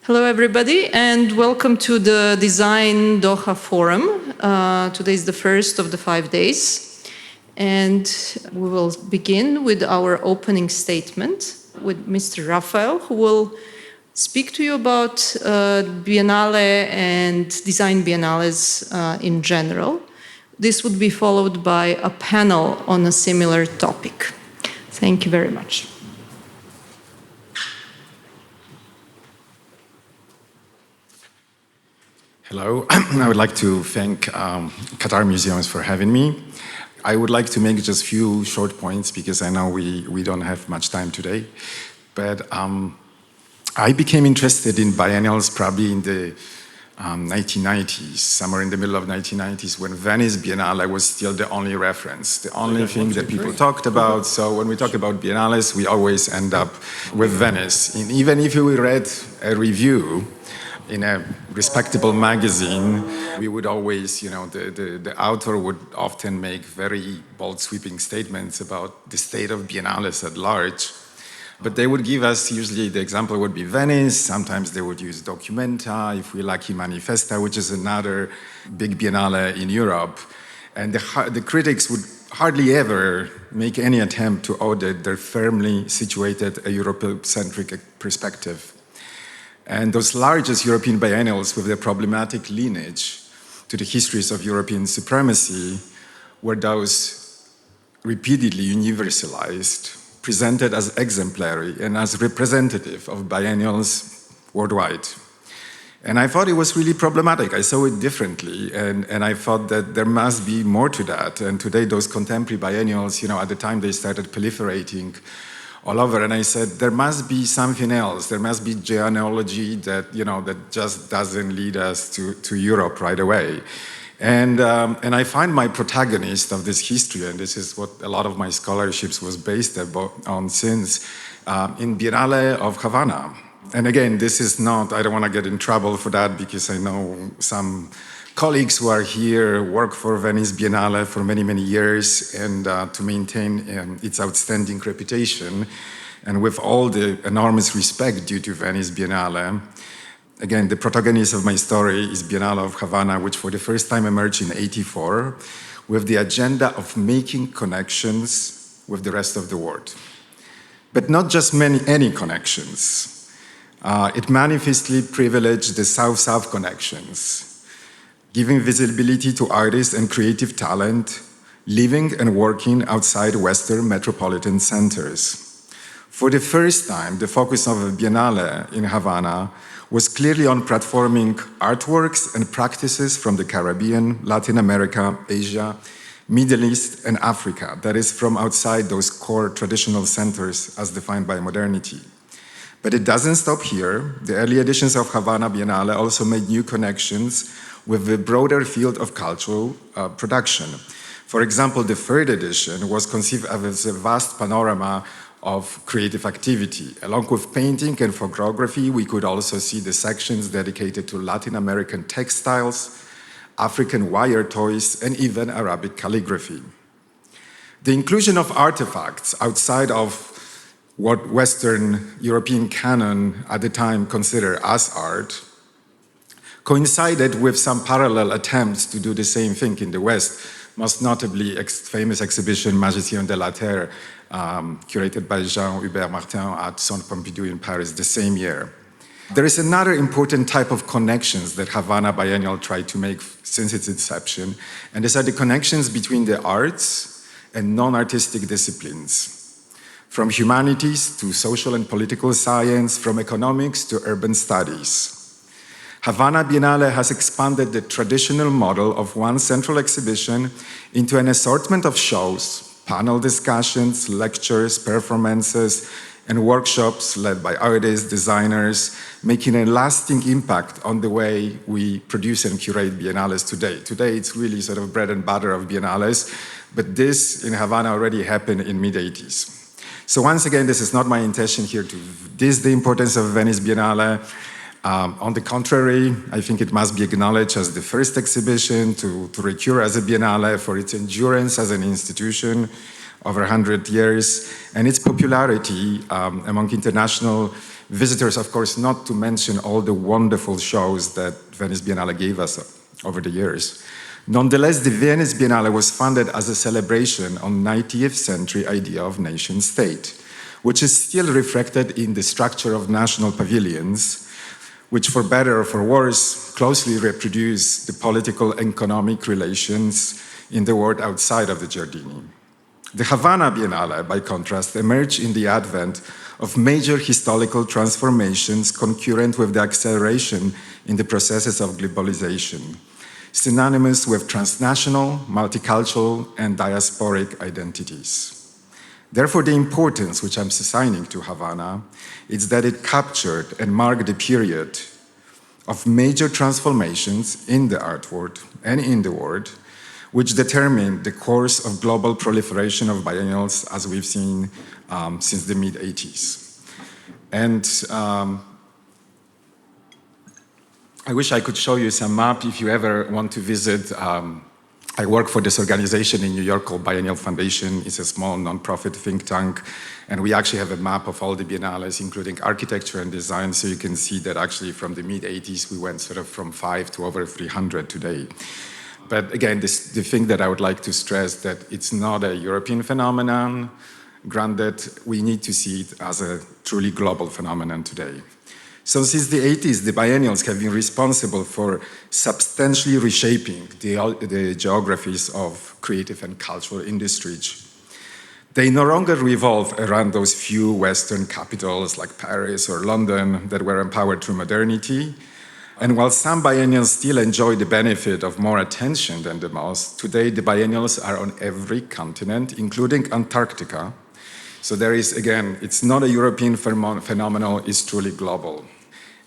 Hello, everybody, and welcome to the Design Doha Forum. Today is the first of the 5 days, and we will begin with our opening statement with Mr. Rafal, who will speak to you about Biennale and design biennales in general. This would be followed by a panel on a similar topic. Thank you very much. Hello, I would like to thank Qatar Museums for having me. I would like to make just a few short points because I know we don't have much time today. But I became interested in biennials probably in the 1990s, somewhere in the middle of 1990s, when Venice Biennale was still the only reference, the only thing that people talked about. So when we talk about biennales, we always end up with Venice. And even if we read a review in a respectable magazine, we would always, the author would often make very bold, sweeping statements about the state of biennales at large. But they would give us, usually the example would be Venice, sometimes they would use Documenta, if we're lucky Manifesta, which is another big biennale in Europe. And the critics would hardly ever make any attempt to audit their firmly situated Europe-centric perspective. And those largest European biennials with their problematic lineage to the histories of European supremacy were those repeatedly universalized, presented as exemplary and as representative of biennials worldwide. And I thought it was really problematic. I saw it differently, and I thought that there must be more to that. And today, those contemporary biennials, at the time they started proliferating all over, and I said, there must be something else. There must be genealogy that, that just doesn't lead us to Europe right away. And I find my protagonist of this history, and this is what a lot of my scholarships was based on since, in Biennale of Havana. And again, this is not, I don't want to get in trouble for that because I know some colleagues who are here work for Venice Biennale for many, many years and to maintain its outstanding reputation. And with all the enormous respect due to Venice Biennale, again, the protagonist of my story is Biennale of Havana, which for the first time emerged in '84 with the agenda of making connections with the rest of the world. But not just any connections. It manifestly privileged the South-South connections, giving visibility to artists and creative talent living and working outside Western metropolitan centers. For the first time, the focus of a Biennale in Havana was clearly on platforming artworks and practices from the Caribbean, Latin America, Asia, Middle East, and Africa, that is, from outside those core traditional centers as defined by modernity. But it doesn't stop here. The early editions of Havana Biennale also made new connections with the broader field of cultural production. For example, the third edition was conceived as a vast panorama of creative activity. Along with painting and photography, we could also see the sections dedicated to Latin American textiles, African wire toys, and even Arabic calligraphy. The inclusion of artifacts outside of what Western European canon at the time considered as art coincided with some parallel attempts to do the same thing in the West, most notably famous exhibition Magiciens de la Terre, curated by Jean-Hubert Martin at Centre Pompidou in Paris the same year. There is another important type of connections that Havana Biennial tried to make since its inception, and these are the connections between the arts and non-artistic disciplines, from humanities to social and political science, from economics to urban studies. Havana Biennale has expanded the traditional model of one central exhibition into an assortment of shows, panel discussions, lectures, performances, and workshops led by artists, designers, making a lasting impact on the way we produce and curate biennales today. Today, it's really sort of bread and butter of biennales, but this in Havana already happened in mid-'80s. So once again, this is not my intention here to diss the importance of Venice Biennale. On the contrary, I think it must be acknowledged as the first exhibition to recur as a biennale for its endurance as an institution over 100 years and its popularity among international visitors, of course, not to mention all the wonderful shows that Venice Biennale gave us over the years. Nonetheless, the Venice Biennale was founded as a celebration on 19th century idea of nation state, which is still reflected in the structure of national pavilions, which for better or for worse closely reproduce the political and economic relations in the world outside of the Giardini. The Havana Biennale, by contrast, emerged in the advent of major historical transformations concurrent with the acceleration in the processes of globalization, synonymous with transnational, multicultural, and diasporic identities. Therefore, the importance which I'm assigning to Havana is that it captured and marked a period of major transformations in the art world and in the world, which determined the course of global proliferation of biennials as we've seen since the mid-80s. And I wish I could show you some map if you ever want to visit. I work for this organization in New York called Biennial Foundation. It's a small nonprofit think tank. And we actually have a map of all the biennales, including architecture and design. So you can see that actually from the mid-80s, we went sort of from 5 to over 300 today. But again, the thing that I would like to stress that it's not a European phenomenon. Granted, we need to see it as a truly global phenomenon today. So since the 80s, the biennials have been responsible for substantially reshaping the geographies of creative and cultural industries. They no longer revolve around those few Western capitals like Paris or London that were empowered through modernity. And while some biennials still enjoy the benefit of more attention than the most, today the biennials are on every continent, including Antarctica. So there is, again, it's not a European phenomenon, it's truly global.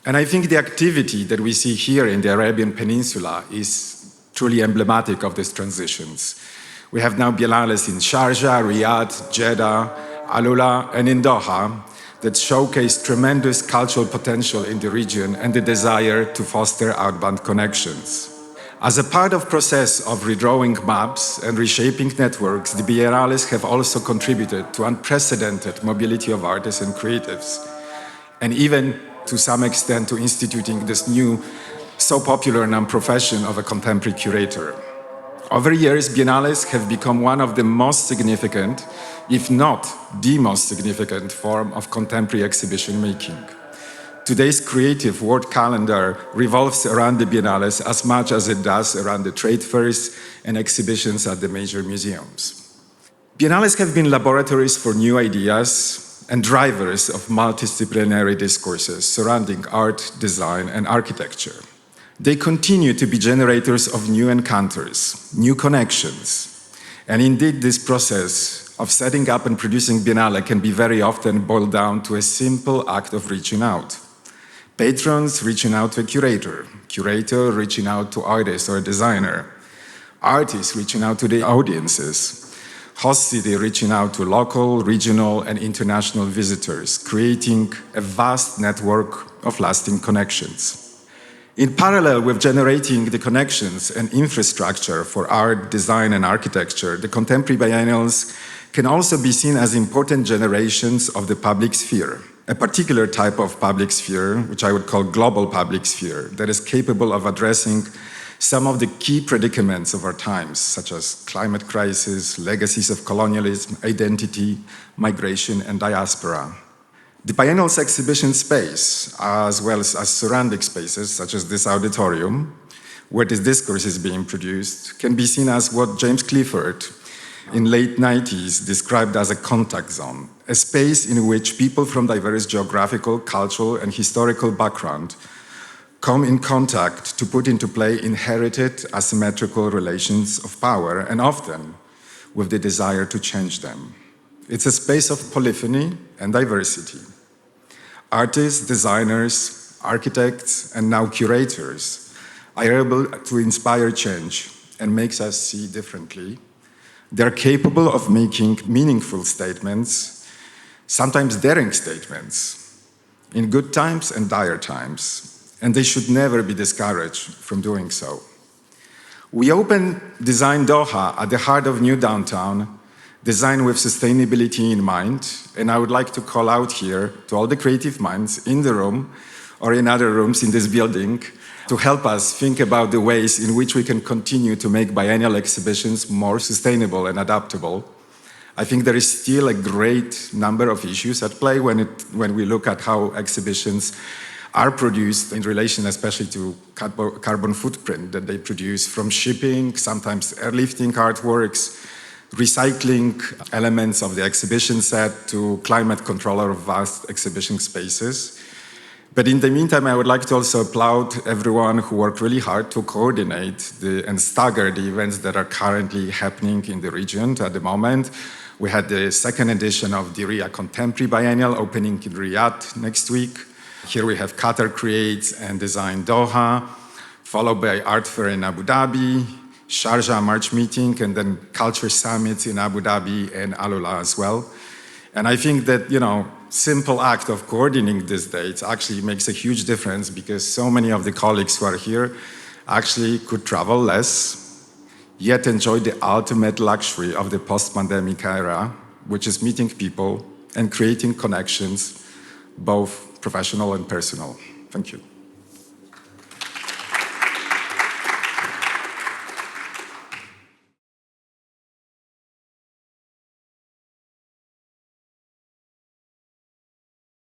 And I think the activity that we see here in the Arabian Peninsula is truly emblematic of these transitions. We have now biennales in Sharjah, Riyadh, Jeddah, Alula, and in Doha that showcase tremendous cultural potential in the region and the desire to foster outbound connections. As a part of the process of redrawing maps and reshaping networks, the biennales have also contributed to unprecedented mobility of artists and creatives, and even to some extent to instituting this new, so popular non-profession of a contemporary curator. Over years, biennales have become one of the most significant, if not the most significant form of contemporary exhibition making. Today's creative world calendar revolves around the biennales as much as it does around the trade fairs and exhibitions at the major museums. Biennales have been laboratories for new ideas and drivers of multidisciplinary discourses surrounding art, design, and architecture. They continue to be generators of new encounters, new connections. And indeed, this process of setting up and producing biennale can be very often boiled down to a simple act of reaching out. Patrons reaching out to a curator, curator reaching out to artists or a designer, artists reaching out to the audiences, host city reaching out to local, regional, and international visitors, creating a vast network of lasting connections. In parallel with generating the connections and infrastructure for art, design, and architecture, the contemporary biennials can also be seen as important generations of the public sphere, a particular type of public sphere, which I would call global public sphere, that is capable of addressing some of the key predicaments of our times, such as climate crisis, legacies of colonialism, identity, migration, and diaspora. The biennial's exhibition space, as well as surrounding spaces, such as this auditorium, where this discourse is being produced, can be seen as what James Clifford, in late 90s, described as a contact zone, a space in which people from diverse geographical, cultural, and historical background come in contact to put into play inherited asymmetrical relations of power, and often with the desire to change them. It's a space of polyphony and diversity. Artists, designers, architects, and now curators are able to inspire change and makes us see differently. They're capable of making meaningful statements, sometimes daring statements, in good times and dire times. And they should never be discouraged from doing so. We opened Design Doha at the heart of New Downtown designed with sustainability in mind. And I would like to call out here to all the creative minds in the room or in other rooms in this building to help us think about the ways in which we can continue to make biennial exhibitions more sustainable and adaptable. I think there is still a great number of issues at play when we look at how exhibitions are produced in relation especially to carbon footprint that they produce from shipping, sometimes airlifting artworks, recycling elements of the exhibition set to climate control of vast exhibition spaces. But in the meantime, I would like to also applaud everyone who worked really hard to coordinate and stagger the events that are currently happening in the region at the moment. We had the second edition of the Riyadh Contemporary Biennial opening in Riyadh next week. Here we have Qatar Creates and Design Doha, followed by Art Fair in Abu Dhabi, Sharjah March Meeting, and then Culture Summits in Abu Dhabi and Alula as well. And I think that, simple act of coordinating these dates actually makes a huge difference because so many of the colleagues who are here actually could travel less, yet enjoy the ultimate luxury of the post-pandemic era, which is meeting people and creating connections, both professional and personal. Thank you.